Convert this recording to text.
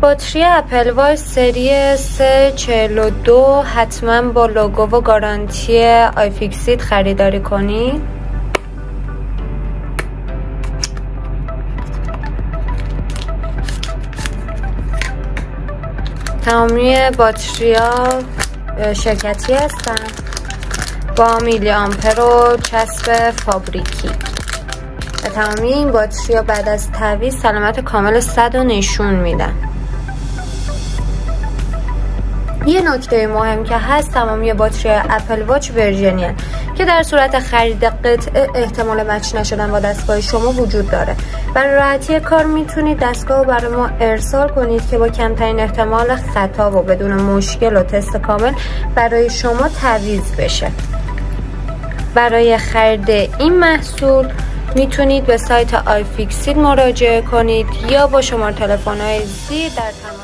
باتری اپل واچ سری 342 حتما با لوگو و گارانتی آیفیکسید خریداری کنید. تمامی باتری ها شرکتی هستن با میلی آمپر و چسب فابریکی و تمامی این باتری ها بعد از تعویض سلامت کامل 100 رو نشون میدن. یه نکته مهم که هست، تمامی باتری اپل واچ ورژنی هست که در صورت خرید قطعه احتمال مچ نشدن با دستگاه شما وجود داره. برای راحتی کار میتونید دستگاه رو برای ما ارسال کنید که با کمترین احتمال خطا و بدون مشکل و تست کامل برای شما تعویض بشه. برای خرید این محصول میتونید به سایت آیفیکسید مراجعه کنید یا با شماره تلفن‌های زیر در تماس